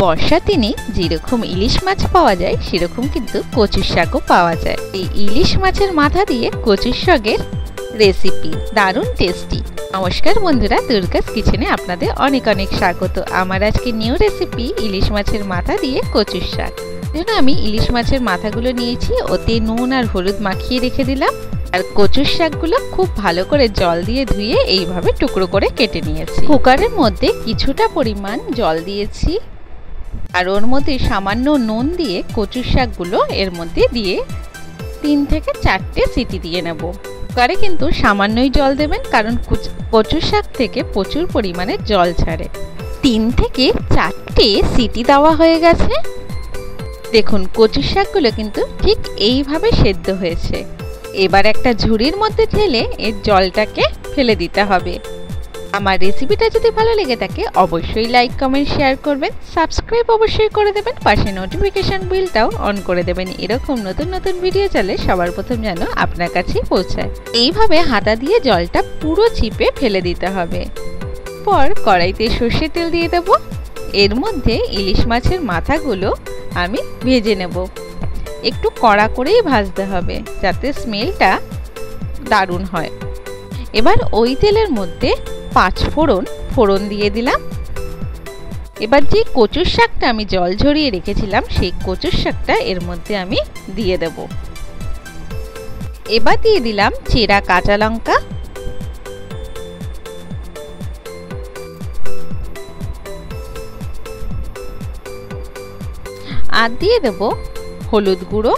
বর্ষার দিনে যেরকম ইলিশ মাছ পাওয়া যায় সেরকম কিন্তু কচুর শাকও পাওয়া যায়। এই ইলিশ মাছের মাথা দিয়ে কচুর শাকের রেসিপি দারুণ টেস্টি। নমস্কার বন্ধুরা, দুর্গাস কিচেনে আপনাদের অনেক অনেক স্বাগত। আমার আজকে নিউ রেসিপি ইলিশ মাছের মাথা দিয়ে কচুর শাক। জন্য আমি ইলিশ মাছের মাথাগুলো নিয়েছি, ওতে নুন আর হলুদ মাখিয়ে রেখে দিলাম। আর কচুর শাকগুলো খুব ভালো করে জল দিয়ে ধুয়ে এইভাবে টুকরো করে কেটে নিয়েছি। কুকারের মধ্যে কিছুটা পরিমাণ জল দিয়েছি আর ওর মধ্যে সামান্য নুন দিয়ে কচুর শাকগুলো এর মধ্যে দিয়ে 3 থেকে 4টে সিটি দিয়ে নেব। কুকারে কিন্তু সামান্যই জল দেবেন, কারণ কচুর শাক থেকে প্রচুর পরিমাণে জল ছাড়ে। 3 থেকে 4টে সিটি দেওয়া হয়ে গেছে। দেখুন কচুর শাকগুলো কিন্তু ঠিক এইভাবে সেদ্ধ হয়েছে। এবার একটা ঝুড়ির মধ্যে ঢেলে এর জলটাকে ফেলে দিতে হবে। আমার রেসিপিটা যদি ভালো লেগে থাকে অবশ্যই লাইক কমেন্ট শেয়ার করবেন, সাবস্ক্রাইব অবশ্যই করে দেবেন, পাশে নোটিফিকেশন বেলটাও অন করে দেবেন। এরকম নতুন নতুন ভিডিও চাইলে সবার প্রথম যেন আপনার কাছে পৌঁছায়। এইভাবে হাতা দিয়ে জলটা পুরো চিপে ফেলে দিতে হবে। পর কড়াইতে সর্ষের তেল দিয়ে দেব। এর মধ্যে ইলিশ মাছের মাথাগুলো আমি ভেজে নেব। একটু কড়া করেই ভাজতে হবে যাতে স্মেলটা দারুণ হয়। এবার ওই তেলের মধ্যে 5 ফোড়ন দিয়ে দিলাম। এবার যে কচুর শাকটা আমি জল ঝরিয়ে রেখেছিলাম সেই কচুর শাকটা এর মধ্যে আমি দিয়ে দেব। এবার দিয়ে দিলাম চেরা কাঁচা লঙ্কা, আর দিয়ে দেব হলুদ গুঁড়ো,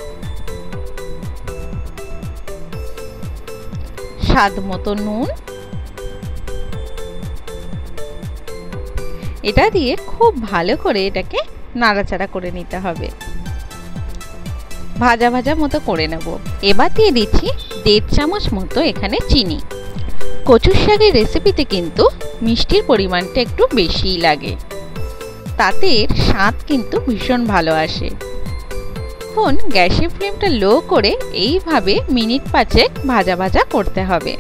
স্বাদ মতো নুন। এটা দিয়ে খুব ভালো করে এটাকে নাড়াচাড়া করে নিতে হবে, ভাজা ভাজা মতো করে নেব। এবার দিয়ে দিচ্ছি 1.5 চামচ মতো এখানে চিনি। কচুর শাকের রেসিপিতে কিন্তু মিষ্টির পরিমাণটা একটু বেশিই লাগে, তাতে এর স্বাদ কিন্তু ভীষণ ভালো আসে। এখন গ্যাসের ফ্লেমটা লো করে এইভাবে মিনিট 5 ভাজা ভাজা করতে হবে।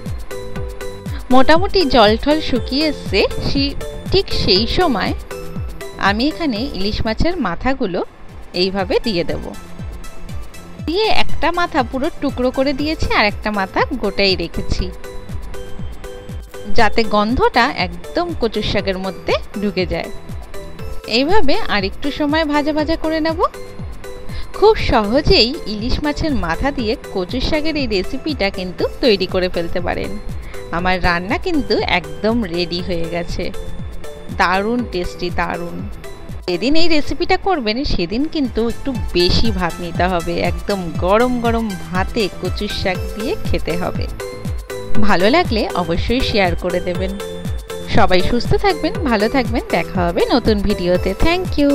মোটামুটি জল ঠল শুকিয়ে এসছে, ঠিক সেই সময় আমি এখানে ইলিশ মাছের মাথাগুলো এইভাবে দিয়ে দেব। দিয়ে একটা মাথা পুরো টুকরো করে দিয়েছি আর একটা মাথা গোটাই রেখেছি, যাতে গন্ধটা একদম কচুর শাকের মধ্যে ঢুকে যায়। এইভাবে আর একটু সময় ভাজা ভাজা করে নেব। খুব সহজেই ইলিশ মাছের মাথা দিয়ে কচুর শাকের এই রেসিপিটা কিন্তু তৈরি করে ফেলতে পারেন। আমার রান্না কিন্তু একদম রেডি হয়ে গেছে। দারুণ টেস্টি, দারুণ। যেদিন এই রেসিপিটা করবেন সেদিন কিন্তু একটু বেশি ভাত নিতে হবে, একদম গরম গরম ভাতে কচুর শাক দিয়ে খেতে হবে। ভালো লাগলে অবশ্যই শেয়ার করে দেবেন। সবাই সুস্থ থাকবেন, ভালো থাকবেন, দেখা হবে নতুন ভিডিওতে। Thank you.